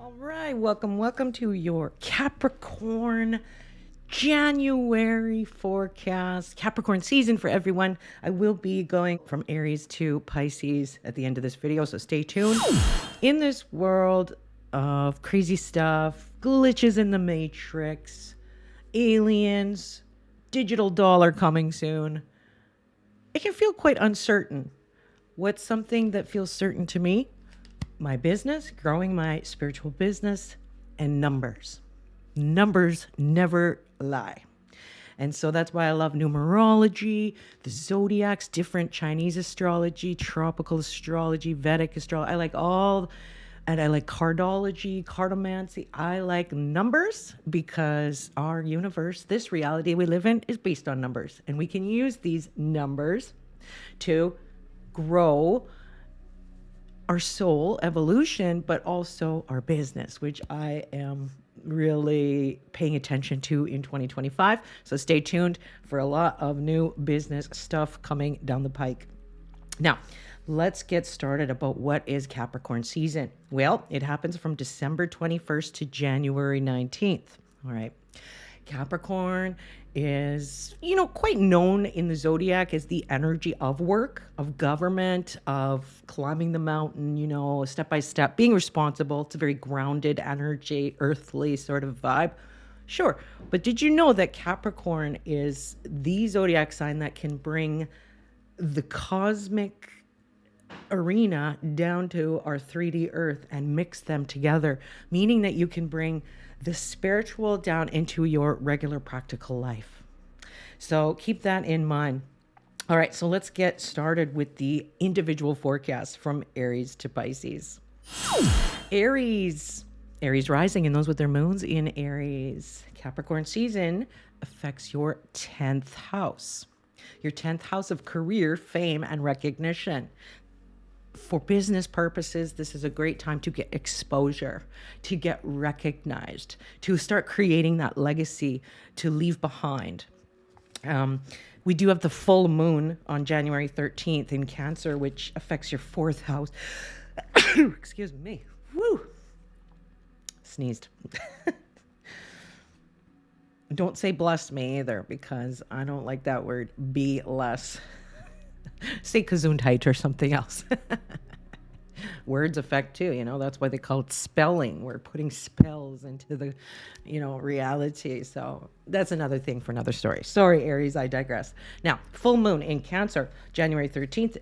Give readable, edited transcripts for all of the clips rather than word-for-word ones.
All right, welcome to your Capricorn January forecast. Capricorn season for everyone. I will be going from Aries to Pisces at the end of this video, so stay tuned. In this world of crazy stuff, glitches in the matrix, aliens, digital dollar coming soon, it can feel quite uncertain. What's something that feels certain to me? My business, growing my spiritual business, and numbers. Numbers never lie. And so that's why I love numerology, the zodiacs, different Chinese astrology, tropical astrology, Vedic astrology. I like all, and I like cardology, cartomancy. I like numbers because our universe, this reality we live in, is based on numbers. And we can use these numbers to grow our soul evolution, but also our business, which I am really paying attention to in 2025. So stay tuned for a lot of new business stuff coming down the pike. Now, let's get started about what is Capricorn season. Well, it happens from December 21st to January 19th. All right. Capricorn is, quite known in the zodiac as the energy of work, of government, of climbing the mountain, step by step, being responsible. It's a very grounded energy, earthly sort of vibe. Sure. But did you know that Capricorn is the zodiac sign that can bring the cosmic arena down to our 3D earth and mix them together, meaning that you can bring the spiritual down into your regular practical life. So keep that in mind. All right, so let's get started with the individual forecast from Aries to Pisces. Aries rising, and those with their moons in Aries. Capricorn season affects your 10th house. Your 10th house of career, fame, and recognition. For business purposes, this is a great time to get exposure, to get recognized, to start creating that legacy to leave behind. We do have the full moon on January 13th in Cancer, which affects your 4th house. Excuse me. Woo! Sneezed. Don't say bless me either, because I don't like that word. Be less. Say Gesundheit or something else. Words affect too, that's why they call it spelling. We're putting spells into the, reality. So that's another thing for another story. Sorry, Aries, I digress. Now, full moon in Cancer, January 13th,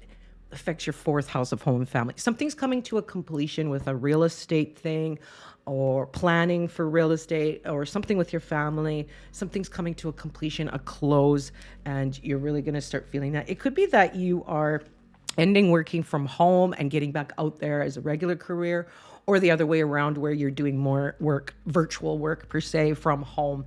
affects your 4th house of home and family. Something's coming to a completion with a real estate thing, or planning for real estate, or something with your family. Something's coming to a completion, a close, and you're really going to start feeling that. It could be that you are ending working from home and getting back out there as a regular career, or the other way around, where you're doing more work, virtual work per se, from home,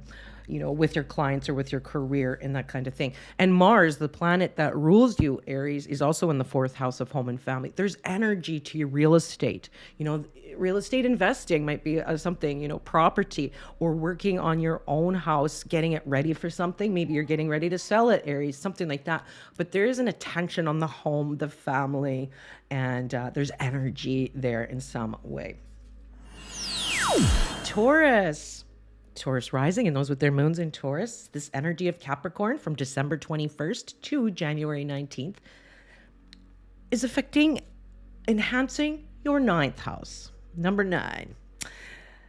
with your clients or with your career and that kind of thing. And Mars, the planet that rules you, Aries, is also in the 4th house of home and family. There's energy to your real estate. Real estate investing might be something, property, or working on your own house, getting it ready for something. Maybe you're getting ready to sell it, Aries, something like that. But there is an attention on the home, the family, and there's energy there in some way. Taurus rising, and those with their moons in Taurus. This energy of Capricorn from December 21st to January 19th is enhancing your 9th house. Number 9.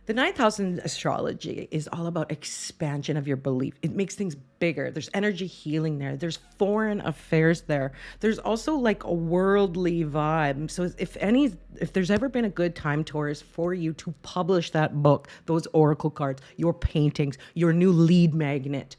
The 9th house in astrology is all about expansion of your belief. It makes things bigger. There's energy healing there. There's foreign affairs there. There's also like a worldly vibe. So if there's ever been a good time, Taurus, for you to publish that book, those oracle cards, your paintings, your new lead magnet,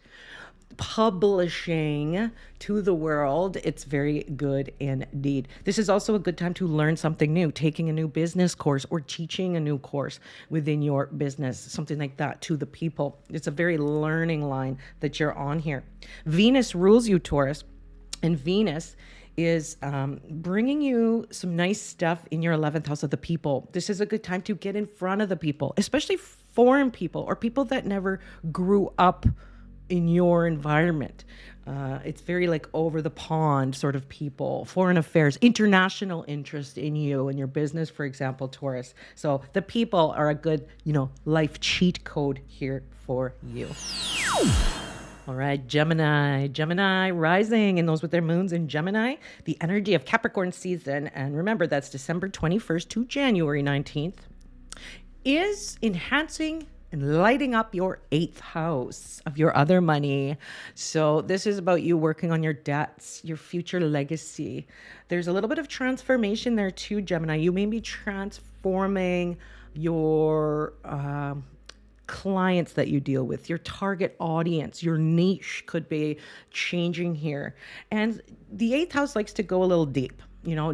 publishing to the world, it's very good indeed. This is also a good time to learn something new, taking a new business course or teaching a new course within your business, something like that, to the people. It's a very learning line that you're on here. Venus rules you, Taurus, and Venus is bringing you some nice stuff in your 11th house of the people. This is a good time to get in front of the people, especially foreign people or people that never grew up in your environment. It's very like over the pond sort of people, foreign affairs, international interest in you and your business, for example, Taurus. So the people are a good, life cheat code here for you. All right, Gemini rising, and those with their moons in Gemini, the energy of Capricorn season. And remember, that's December 21st to January 19th, is enhancing and lighting up your 8th house of your other money. So this is about you working on your debts, your future legacy. There's a little bit of transformation there too, Gemini. You may be transforming your clients that you deal with, your target audience, your niche could be changing here. And the 8th house likes to go a little deep,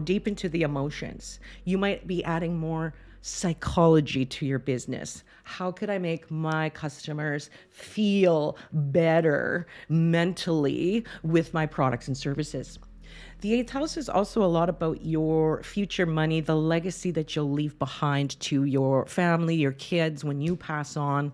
deep into the emotions. You might be adding more psychology to your business. How could I make my customers feel better mentally with my products and services? The 8th house is also a lot about your future money, the legacy that you'll leave behind to your family, your kids when you pass on.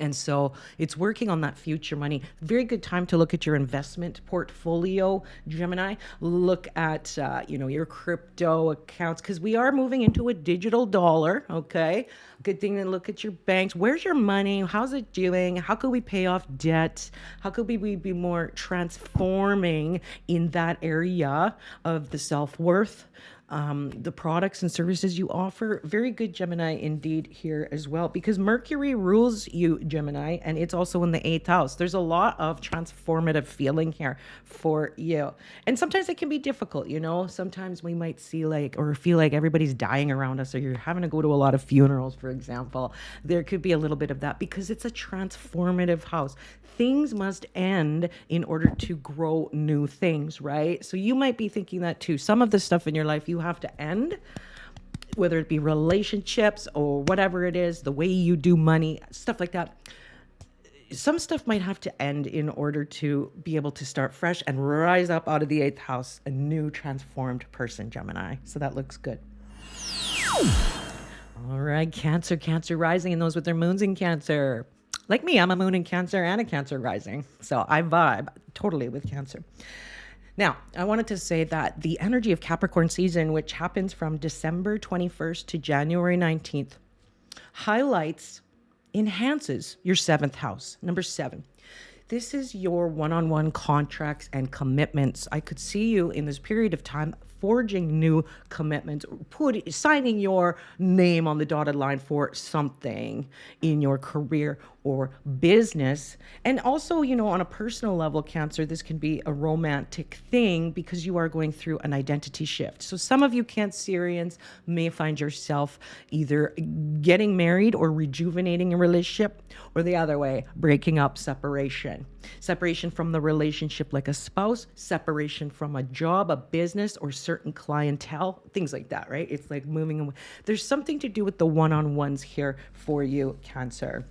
And so it's working on that future money. Very good time to look at your investment portfolio, Gemini. Look at, your crypto accounts, because we are moving into a digital dollar, okay? Good thing to look at your banks. Where's your money? How's it doing? How could we pay off debt? How could we be more transforming in that area of the self-worth? The products and services you offer. Very good, Gemini, indeed here as well, because Mercury rules you, Gemini, and it's also in the 8th house. There's a lot of transformative feeling here for you. And sometimes it can be difficult, Sometimes we might see or feel like everybody's dying around us, or you're having to go to a lot of funerals, for example. There could be a little bit of that because it's a transformative house. Things must end in order to grow new things, right? So you might be thinking that too. Some of the stuff in your life you have to end, whether it be relationships or whatever it is, the way you do money, stuff like that. Some stuff might have to end in order to be able to start fresh and rise up out of the 8th house, a new transformed person, Gemini. So that looks good. All right, Cancer rising, and those with their moons in Cancer. Like me, I'm a moon in Cancer and a Cancer rising. So I vibe totally with Cancer. Now, I wanted to say that the energy of Capricorn season, which happens from December 21st to January 19th, enhances your 7th house, number 7. This is your one-on-one contracts and commitments. I could see you in this period of time forging new commitments, signing your name on the dotted line for something in your career or business. And also, on a personal level, Cancer, this can be a romantic thing because you are going through an identity shift. So some of you Cancerians may find yourself either getting married or rejuvenating a relationship, or the other way, breaking up, separation from the relationship like a spouse, separation from a job, a business, or certain clientele, things like that, right? It's like moving away. There's something to do with the one-on-ones here for you, Cancer.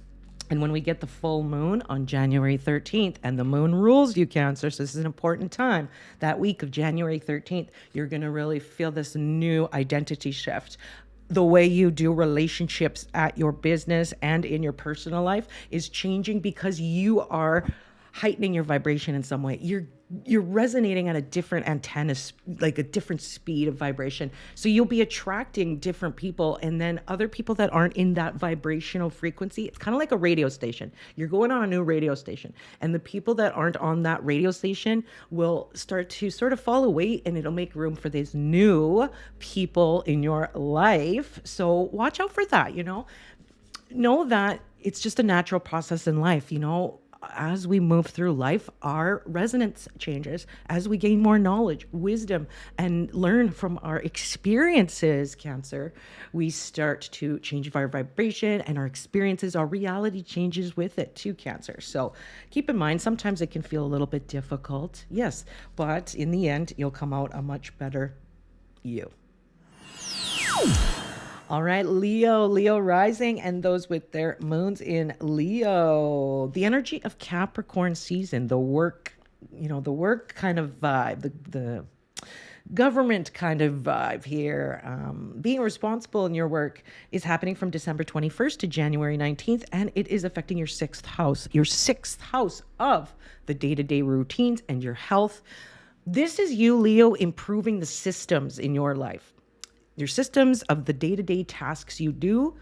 And when we get the full moon on January 13th, and the moon rules you, Cancer, so this is an important time, that week of January 13th, you're going to really feel this new identity shift. The way you do relationships at your business and in your personal life is changing because you are heightening your vibration in some way. You're resonating at a different antenna, like a different speed of vibration. So you'll be attracting different people, and then other people that aren't in that vibrational frequency. It's kind of like a radio station. You're going on a new radio station, and the people that aren't on that radio station will start to sort of fall away, and it'll make room for these new people in your life. So watch out for that, Know that it's just a natural process in life, As we move through life, our resonance changes as we gain more knowledge, wisdom, and learn from our experiences, Cancer. We start to change our vibration and our experiences, our reality changes with it too, Cancer. So keep in mind, sometimes it can feel a little bit difficult, yes, but in the end, you'll come out a much better you. All right, Leo rising, and those with their moons in Leo. The energy of Capricorn season, the work kind of vibe, government kind of vibe here. Being responsible in your work is happening from December 21st to January 19th, and it is affecting your sixth house of the day-to-day routines and your health. This is you, Leo, improving the systems in your life. Your systems of the day-to-day tasks you do.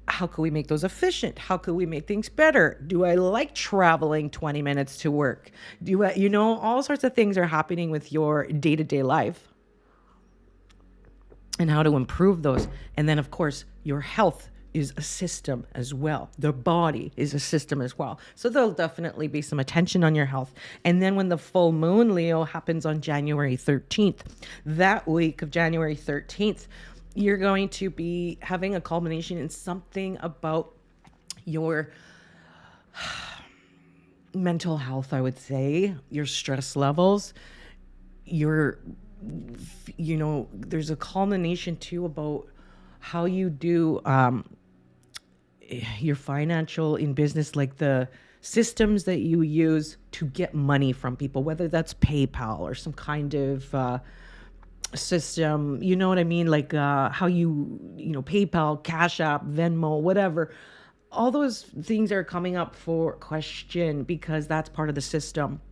How can we make those efficient? How can we make things better? Do I like traveling 20 minutes to work? All sorts of things are happening with your day-to-day life and how to improve those. And then, of course, your health is a system as well. The body is a system as well. So there'll definitely be some attention on your health. And then when the full moon, Leo, happens on January 13th, that week of January 13th, you're going to be having a culmination in something about your mental health, I would say, your stress levels, there's a culmination too about how you do your financial in business, like the systems that you use to get money from people, whether that's PayPal or some kind of system, you know what I mean? Like how PayPal, Cash App, Venmo, whatever. All those things are coming up for question because that's part of the system.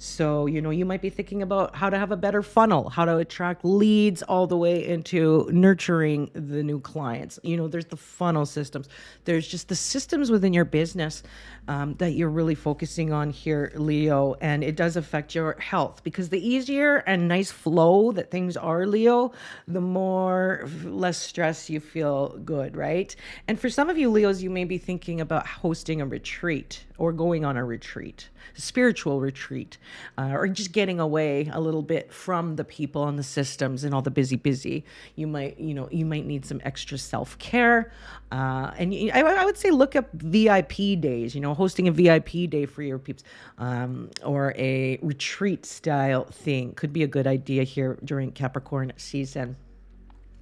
So, you might be thinking about how to have a better funnel, how to attract leads all the way into nurturing the new clients. There's the funnel systems. There's just the systems within your business that you're really focusing on here, Leo. And it does affect your health because the easier and nice flow that things are, Leo, the less stress you feel good, right? And for some of you, Leos, you may be thinking about hosting a retreat or going on a retreat, a spiritual retreat, or just getting away a little bit from the people and the systems and all the busy. You might need some extra self-care. And I would say look up VIP days, hosting a VIP day for your peeps, or a retreat style thing could be a good idea here during Capricorn season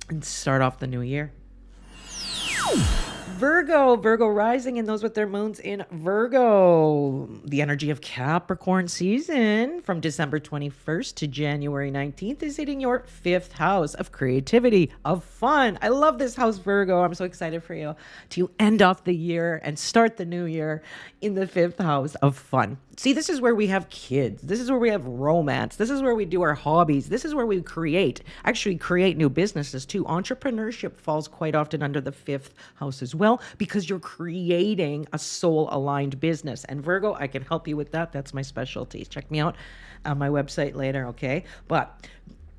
and start off the new year. Virgo rising, and those with their moons in Virgo. The energy of Capricorn season from December 21st to January 19th is hitting your fifth house of creativity, of fun. I love this house, Virgo. I'm so excited for you to end off the year and start the new year in the fifth house of fun. See, this is where we have kids. This is where we have romance. This is where we do our hobbies. This is where we create new businesses too. Entrepreneurship falls quite often under the fifth house as well because you're creating a soul-aligned business. And Virgo, I can help you with that. That's my specialty. Check me out on my website later, okay? But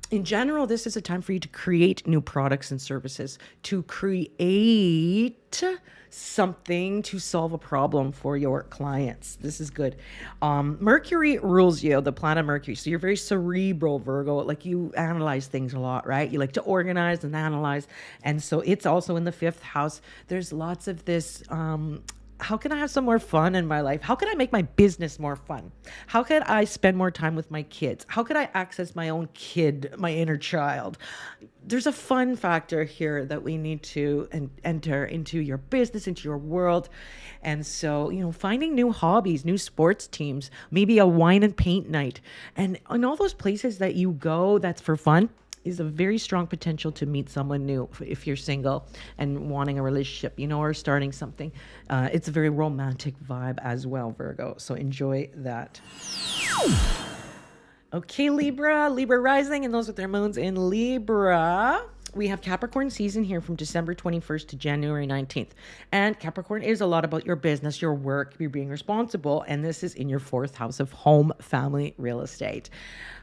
in general, this is a time for you to create new products and services, to create something to solve a problem for your clients. This is good. Mercury rules you, the planet Mercury. So you're very cerebral, Virgo. Like you analyze things a lot, right? You like to organize and analyze. And so it's also in the fifth house. There's lots of this, how can I have some more fun in my life? How can I make my business more fun? How could I spend more time with my kids? How could I access my own kid, my inner child? There's a fun factor here that we need to enter into your business, into your world. And so, finding new hobbies, new sports teams, maybe a wine and paint night. And in all those places that you go that's for fun, is a very strong potential to meet someone new if you're single and wanting a relationship, or starting something. It's a very romantic vibe as well, Virgo. So enjoy that. Okay, Libra rising, and those with their moons in Libra. We have Capricorn season here from December 21st to January 19th. And Capricorn is a lot about your business, your work, you're being responsible. And this is in your fourth house of home, family, real estate.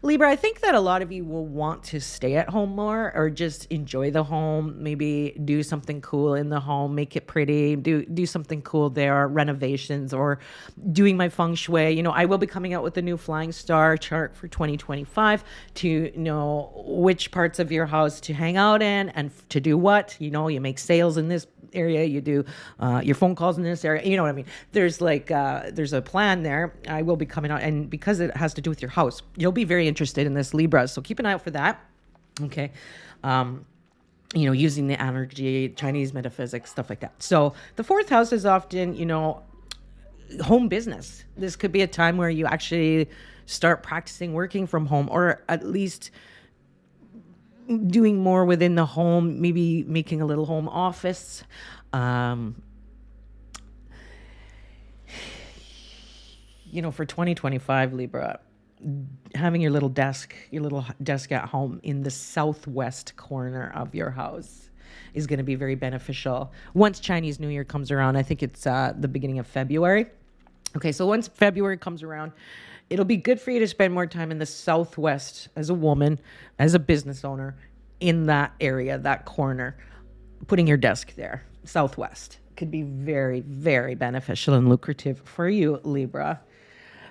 Libra, I think that a lot of you will want to stay at home more or just enjoy the home, maybe do something cool in the home, make it pretty, do something cool there, renovations or doing my feng shui. I will be coming out with a new flying star chart for 2025 to know which parts of your house to hang out in and to do what. You make sales in this area, you do your phone calls in this area, you know what I mean? There's there's a plan there. I will be coming out, and because it has to do with your house, you'll be very interested in this, Libra, so keep an eye out for that. Okay. Using the energy, Chinese metaphysics, stuff like that. So the fourth house is often, home business. This could be a time where you actually start practicing working from home, or at least doing more within the home, maybe making a little home office. Um, for 2025, Libra, having your little desk at home in the southwest corner of your house is going to be very beneficial. Once Chinese New Year comes around, I think it's the beginning of February. Okay, so once February comes around, it'll be good for you to spend more time in the southwest as a woman, as a business owner, in that area, that corner, putting your desk there. Southwest could be very, very beneficial and lucrative for you, Libra,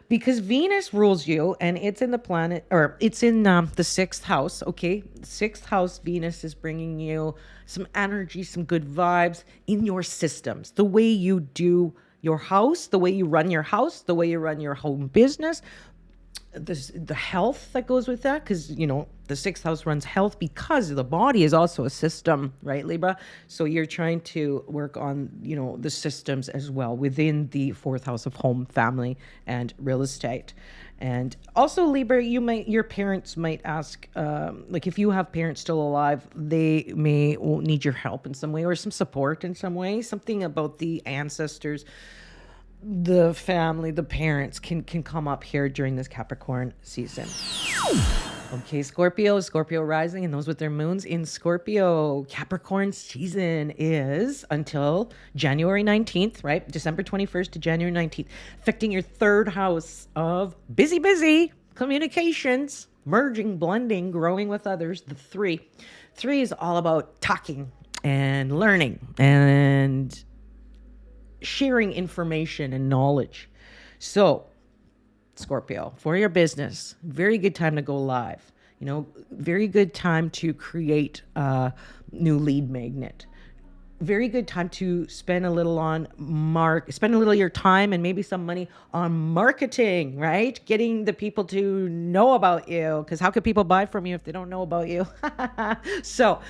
because Venus rules you, and it's in the planet, or it's in the sixth house. Okay, sixth house Venus is bringing you some energy, some good vibes in your systems, the way you do your house, the way you run your house, the way you run your home business, the health that goes with that, because the sixth house runs health, because the body is also a system, right, Libra? So you're trying to work on the systems as well within the fourth house of home, family, and real estate. And also, Libra, your parents might ask, like if you have parents still alive, they may need your help in some way, or some support in some way, something about the ancestors, the family, the parents can come up here during this Capricorn season. Okay, Scorpio rising, and those with their moons in Scorpio. Capricorn season is until January 19th, right? December 21st to January 19th, affecting your third house of busy communications, merging, blending, growing with others. The three is all about talking and learning and sharing information and knowledge. So, Scorpio, for your business, very good time to go live. Very good time to create a new lead magnet. Very good time to spend a little of your time and maybe some money on marketing, right? Getting the people to know about you, because how could people buy from you if they don't know about you? So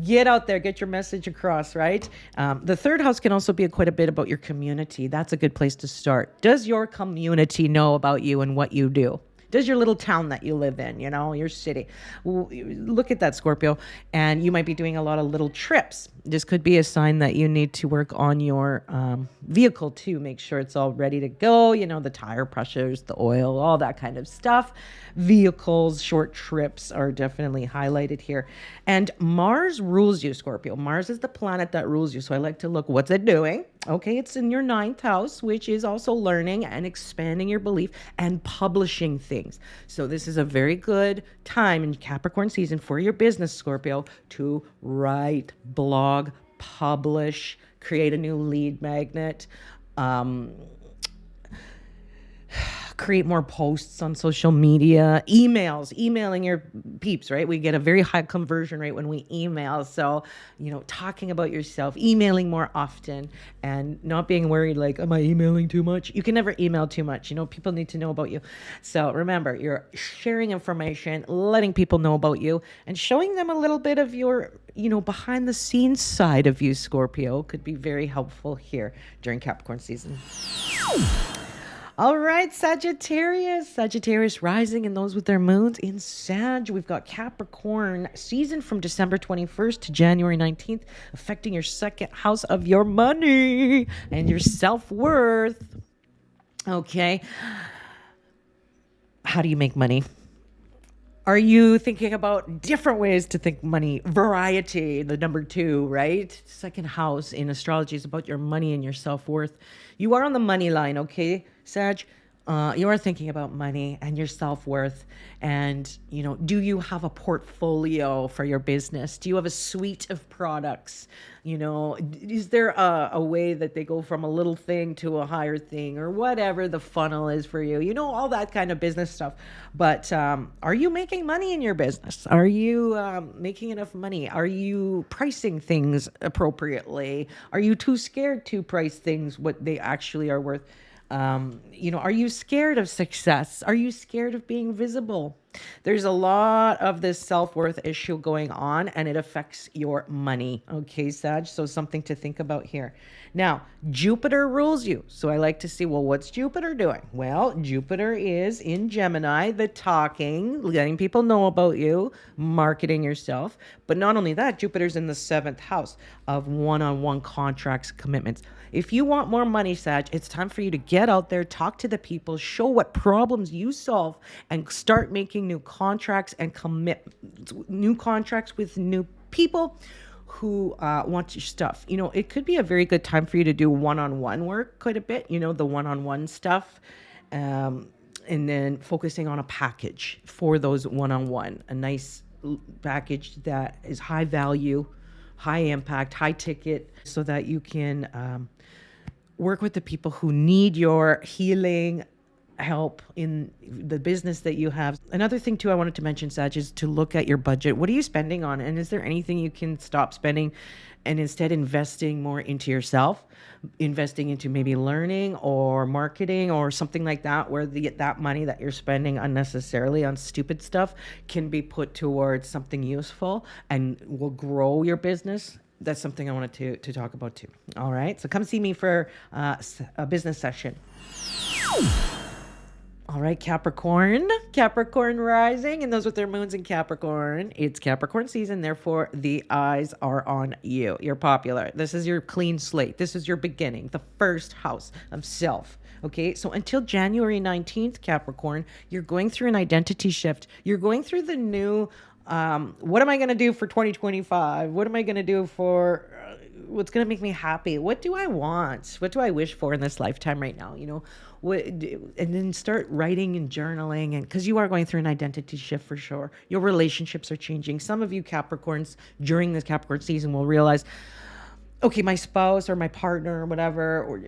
get out there, get your message across, right? The third house can also be quite a bit about your community. That's a good place to start. Does your community know about you and what you do? Does your little town that you live in, your city? Look at that, Scorpio. And you might be doing a lot of little trips. This could be a sign that you need to work on your vehicle too. Make sure it's all ready to go. The tire pressures, the oil, all that kind of stuff. Vehicles, short trips are definitely highlighted here. And Mars rules you, Scorpio. Mars is the planet that rules you. So I like to look, what's it doing? Okay, it's in your ninth house, which is also learning and expanding your belief and publishing things. So this is a very good time in Capricorn season for your business, Scorpio, to write, blog, publish, create a new lead magnet, create more posts on social media, emailing your peeps, right? We get a very high conversion rate when we email. So, talking about yourself, emailing more often, and not being worried like, am I emailing too much? You can never email too much. People need to know about you. So remember, you're sharing information, letting people know about you, and showing them a little bit of your, behind the scenes side of you, Scorpio, could be very helpful here during Capricorn season. All right, Sagittarius rising, and those with their moons in Sag. We've got Capricorn season from December 21st to January 19th, affecting your second house of your money and your self-worth. Okay. How do you make money? Are you thinking about different ways to think money? Variety, the number 2, right? Second house in astrology is about your money and your self-worth. You are on the money line, okay, Sag? You are thinking about money and your self-worth. And, do you have a portfolio for your business? Do you have a suite of products? Is there a way that they go from a little thing to a higher thing, or whatever the funnel is for you? All that kind of business stuff. But are you making money in your business? Are you making enough money? Are you pricing things appropriately? Are you too scared to price things what they actually are worth? Are you scared of success? Are you scared of being visible? There's a lot of this self-worth issue going on, and it affects your money. Okay, Sag. So something to think about here. Now, Jupiter rules you. So I like to see, well, what's Jupiter doing? Well, Jupiter is in Gemini, the talking, letting people know about you, marketing yourself. But not only that, Jupiter's in the 7th house of one-on-one contracts, commitments. If you want more money, Sag, it's time for you to get out there, talk to the people, show what problems you solve, and start making new contracts and commit new contracts with new people who want your stuff. You know, it could be a very good time for you to do one-on-one work quite a bit, you know, the one-on-one stuff. And then focusing on a package for those one-on-one, a nice package that is high value, high impact, high ticket, so that you can work with the people who need your healing help in the business that you have. Another thing too I wanted to mention, Sag, is to look at your budget. What are you spending on? And is there anything you can stop spending and instead investing more into yourself, investing into maybe learning or marketing or something like that, where that money that you're spending unnecessarily on stupid stuff can be put towards something useful and will grow your business? That's something I wanted to talk about too. All right. So come see me for a business session. All right, Capricorn rising, and those with their moons in Capricorn. It's Capricorn season, therefore the eyes are on you. You're popular. This is your clean slate. This is your beginning, the first house of self. Okay, so until January 19th, Capricorn, you're going through an identity shift. You're going through the new, what am I going to do for 2025? What am I going to do for... what's going to make me happy? What do I want? What do I wish for in this lifetime right now? You know, and then start writing and journaling, and because you are going through an identity shift for sure. Your relationships are changing. Some of you Capricorns during this Capricorn season will realize, okay, my spouse or my partner or whatever, or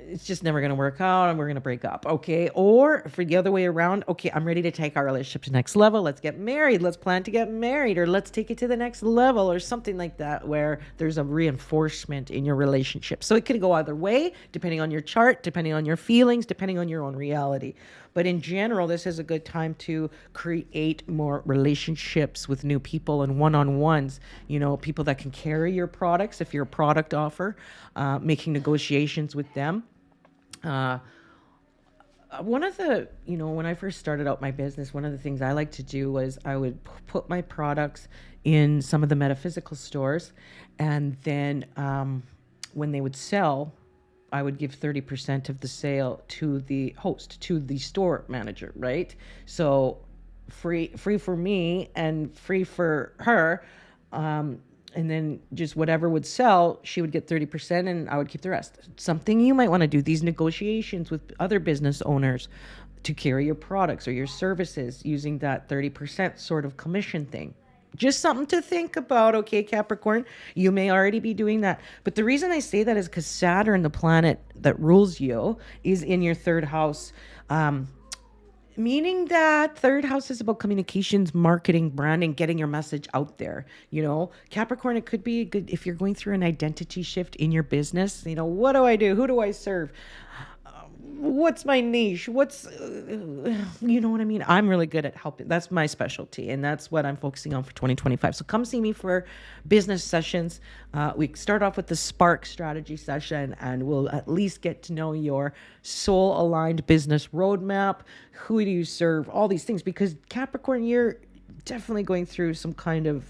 it's just never going to work out and we're going to break up. Okay. Or for the other way around, okay, I'm ready to take our relationship to the next level. Let's get married. Let's plan to get married, or let's take it to the next level, or something like that, where there's a reinforcement in your relationship. So it could go either way, depending on your chart, depending on your feelings, depending on your own reality. But in general, this is a good time to create more relationships with new people and one-on-ones, you know, people that can carry your products if you're a product offer, making negotiations with them. One of the, you know, when I first started out my business, one of the things I like to do was I would put my products in some of the metaphysical stores, and then when they would sell, I would give 30% of the sale to the host, to the store manager, right? So free for me and free for her. And then just whatever would sell, she would get 30% and I would keep the rest. Something you might want to do, these negotiations with other business owners to carry your products or your services using that 30% sort of commission thing. Just something to think about, okay, Capricorn? You may already be doing that. But the reason I say that is because Saturn, the planet that rules you, is in your 3rd house. Meaning that 3rd house is about communications, marketing, branding, getting your message out there. You know, Capricorn, it could be good if you're going through an identity shift in your business. You know, what do I do? Who do I serve? What's my niche? You know what I mean? I'm really good at helping. That's my specialty, and that's what I'm focusing on for 2025. So come see me for business sessions. We start off with the Spark strategy session, and we'll at least get to know your soul-aligned business roadmap. Who do you serve? All these things, because Capricorn, you're definitely going through some kind of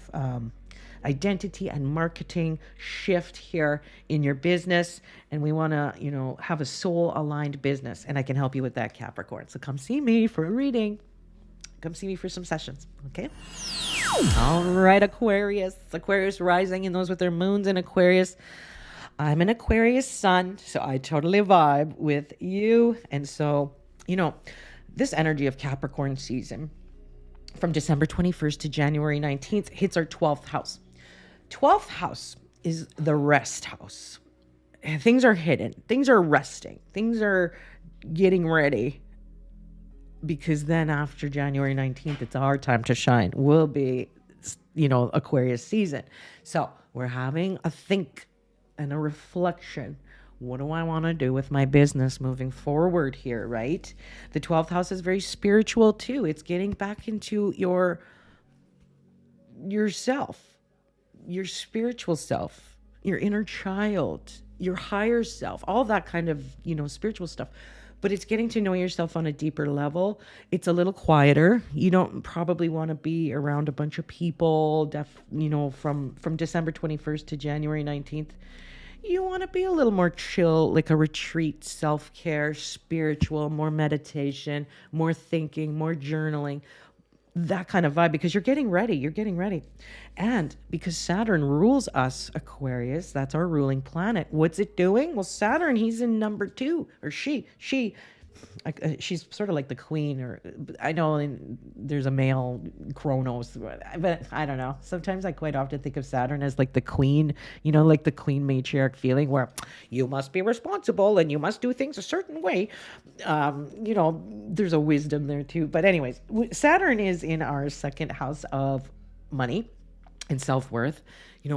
identity and marketing shift here in your business, and we want to, you know, have a soul aligned business, and I can help you with that, Capricorn. So come see me for a reading. Come see me for some sessions. Okay. All right, Aquarius rising, and those with their moons in Aquarius. I'm an Aquarius sun, so I totally vibe with you. And so, you know, this energy of Capricorn season from December 21st to January 19th hits our 12th house. 12th house is the rest house. Things are hidden. Things are resting. Things are getting ready, because then after January 19th, it's our time to shine. Will be, you know, Aquarius season. So we're having a think and a reflection. What do I want to do with my business moving forward here, right? The 12th house is very spiritual too. It's getting back into yourself, your spiritual self, your inner child, your higher self, all that kind of, spiritual stuff. But it's getting to know yourself on a deeper level. It's a little quieter. You don't probably want to be around a bunch of people, from December 21st to January 19th. You want to be a little more chill, like a retreat, self-care, spiritual, more meditation, more thinking, more journaling, that kind of vibe, because you're getting ready. And because Saturn rules us, Aquarius, that's our ruling planet. What's it doing? Well, Saturn, he's in number 2, or she's sort of like the queen, or I know there's a male Kronos, but I don't know. Sometimes I quite often think of Saturn as like the queen, like the queen matriarch feeling, where you must be responsible and you must do things a certain way. There's a wisdom there too. But anyways, Saturn is in our second house of money and self-worth,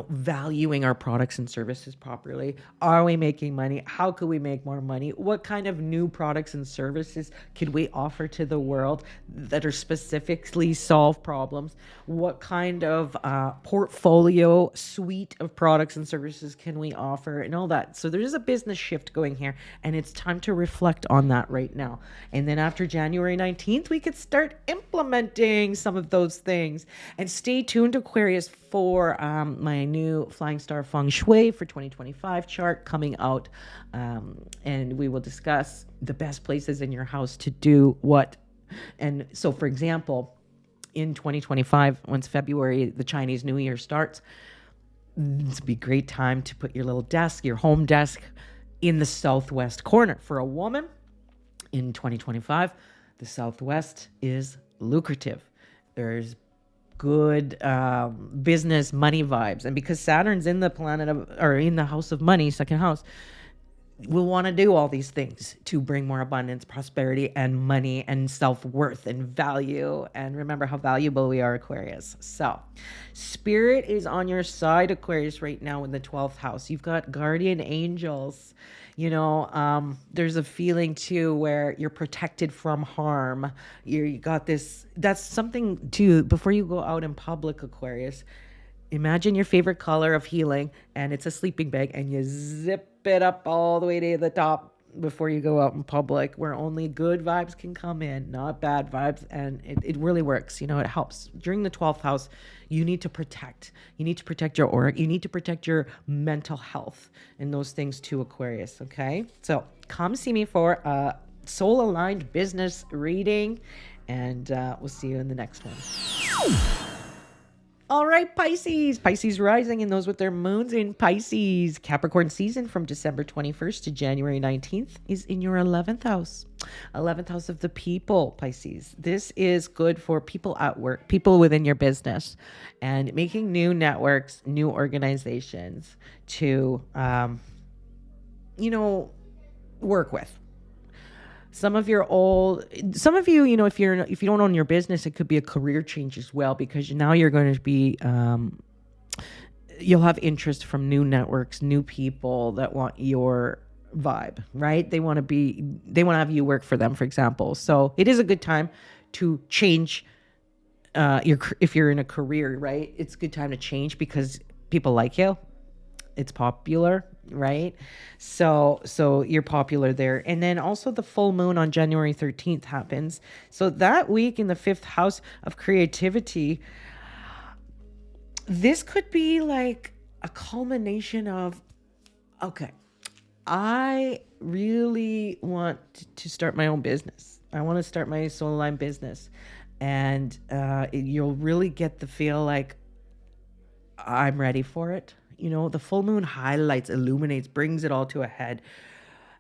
valuing our products and services properly. Are we making money? How could we make more money? What kind of new products and services could we offer to the world that are specifically solve problems? What kind of portfolio suite of products and services can we offer, and all that? So there's a business shift going here, and it's time to reflect on that right now. And then after January 19th, we could start implementing some of those things. And stay tuned, Aquarius, for my new Flying Star Feng Shui for 2025 chart coming out. And we will discuss the best places in your house to do what. And so, for example, in 2025, once February, the Chinese New Year starts, this would be a great time to put your little desk, your home desk, in the southwest corner. For a woman in 2025, the southwest is lucrative. There's good business money vibes. And because Saturn's in the in the house of money, second house, we'll want to do all these things to bring more abundance, prosperity, and money, and self-worth, and value. And remember how valuable we are, Aquarius. So spirit is on your side, Aquarius, right now in the 12th house. You've got guardian angels. There's a feeling too where you're protected from harm. You got this. That's something too. Before you go out in public, Aquarius, imagine your favorite color of healing, and it's a sleeping bag, and you zip it up all the way to the top before you go out in public, where only good vibes can come in, not bad vibes. And it really works. It helps. During the 12th house, you need to protect. You need to protect your aura. You need to protect your mental health and those things too, Aquarius. Okay? So come see me for a soul-aligned business reading, and we'll see you in the next one. All right, Pisces rising, and those with their moons in Pisces. Capricorn season from December 21st to January 19th is in your 11th house. 11th house of the people, Pisces. This is good for people at work, people within your business, and making new networks, new organizations to, work with. Some of you, if you don't own your business, it could be a career change as well, because now you're going to be, you'll have interest from new networks, new people that want your vibe, right? They want to have you work for them, for example. So it is a good time to change, if you're in a career, right? It's a good time to change because people like you. It's popular, right? So you're popular there. And then also the full moon on January 13th happens. So that week in the 5th house of creativity, this could be like a culmination of, okay, I really want to start my own business. I want to start my soul line business. And you'll really get the feel like I'm ready for it. The full moon highlights, illuminates, brings it all to a head.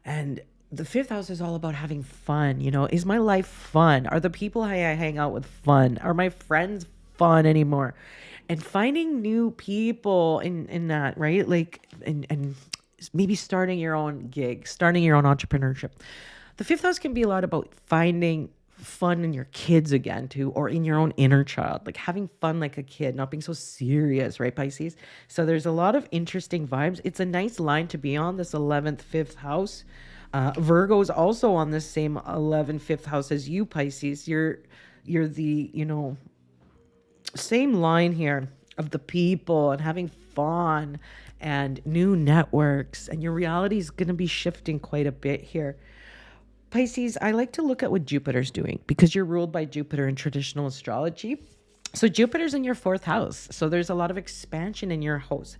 And the 5th house is all about having fun. Is my life fun? Are the people I hang out with fun? Are my friends fun anymore? And finding new people in that, right? Like, and maybe starting your own gig, starting your own entrepreneurship. The 5th house can be a lot about finding fun in your kids again too, or in your own inner child, like having fun like a kid, not being so serious, right, Pisces? So there's a lot of interesting vibes. It's a nice line to be on, this 11th, 5th house. Virgo is also on the same 11th, 5th house as you, Pisces. You're the, same line here of the people and having fun and new networks, and your reality is going to be shifting quite a bit here. Pisces, I like to look at what Jupiter's doing because you're ruled by Jupiter in traditional astrology. So Jupiter's in your 4th house. So there's a lot of expansion in your house.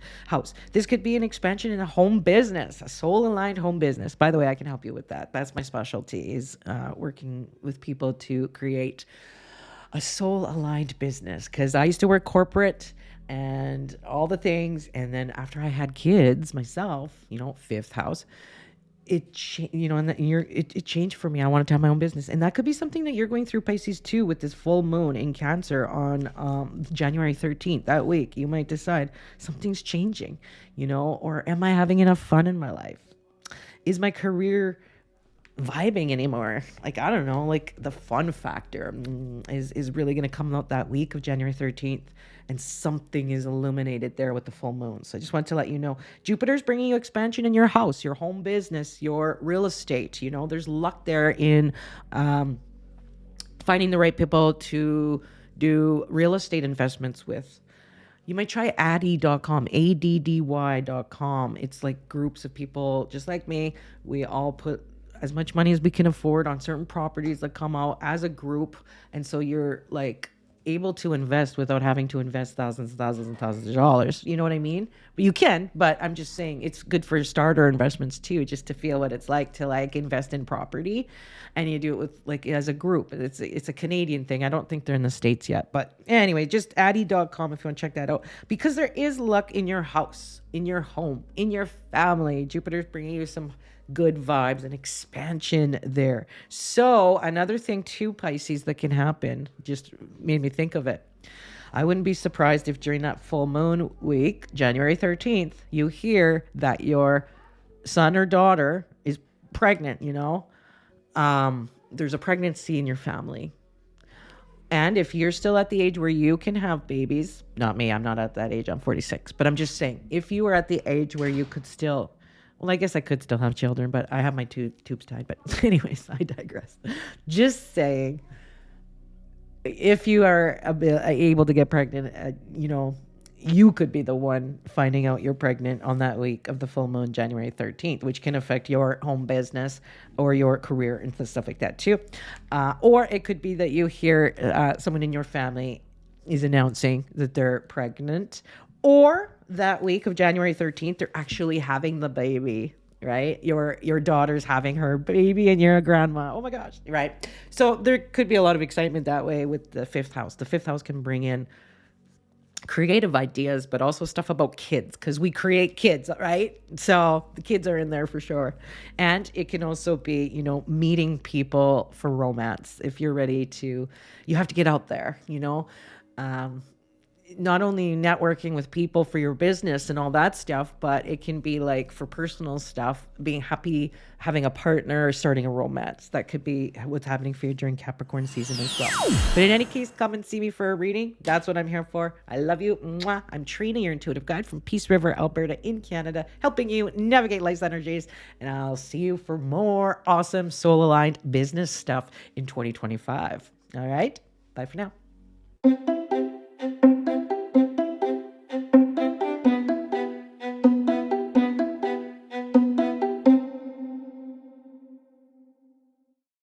This could be an expansion in a home business, a soul-aligned home business. By the way, I can help you with that. That's my specialty, is working with people to create a soul-aligned business. Because I used to work corporate and all the things. And then after I had kids myself, 5th house, it changed for me. I wanted to have my own business, and that could be something that you're going through, Pisces, too, with this full moon in Cancer on January 13th. That week, you might decide something's changing, or am I having enough fun in my life? Is my career vibing anymore? Like, I don't know, like the fun factor is really going to come out that week of January 13th, and something is illuminated there with the full moon. So I just want to let you know, Jupiter's bringing you expansion in your house, your home business, your real estate. There's luck there in finding the right people to do real estate investments with. You might try addy.com, addy.com. It's like groups of people just like me. We all put as much money as we can afford on certain properties that come out as a group. And so you're like able to invest without having to invest thousands and thousands and thousands of dollars. You know what I mean? But you can, but I'm just saying it's good for starter investments too, just to feel what it's like to like invest in property. And you do it with like as a group. It's a Canadian thing. I don't think they're in the States yet. But anyway, just addy.com if you want to check that out. Because there is luck in your house, in your home, in your family. Jupiter's bringing you some good vibes and expansion there. So another thing too, Pisces, that can happen, just made me think of it. I wouldn't be surprised if during that full moon week, January 13th, you hear that your son or daughter is pregnant, there's a pregnancy in your family. And if you're still at the age where you can have babies, not me, I'm not at that age, I'm 46, but I'm just saying, if you are at the age where you could still, well, I guess I could still have children, but I have my tubes tied. But anyways, I digress. Just saying, if you are able to get pregnant, you could be the one finding out you're pregnant on that week of the full moon, January 13th, which can affect your home business or your career and stuff like that too. Or it could be that you hear someone in your family is announcing that they're pregnant, or that week of January 13th, they're actually having the baby, right? Your daughter's having her baby and you're a grandma. Oh my gosh, right? So there could be a lot of excitement that way with the 5th house. The 5th house can bring in creative ideas, but also stuff about kids, because we create kids, right? So the kids are in there for sure. And it can also be, meeting people for romance. If you're ready to, you have to get out there, not only networking with people for your business and all that stuff, but it can be like for personal stuff, being happy, having a partner, or starting a romance. That could be what's happening for you during Capricorn season as well. But in any case, come and see me for a reading. That's what I'm here for. I love you. Mwah. I'm Trina, your intuitive guide from Peace River, Alberta in Canada, helping you navigate life's energies. And I'll see you for more awesome soul-aligned business stuff in 2025. All right. Bye for now.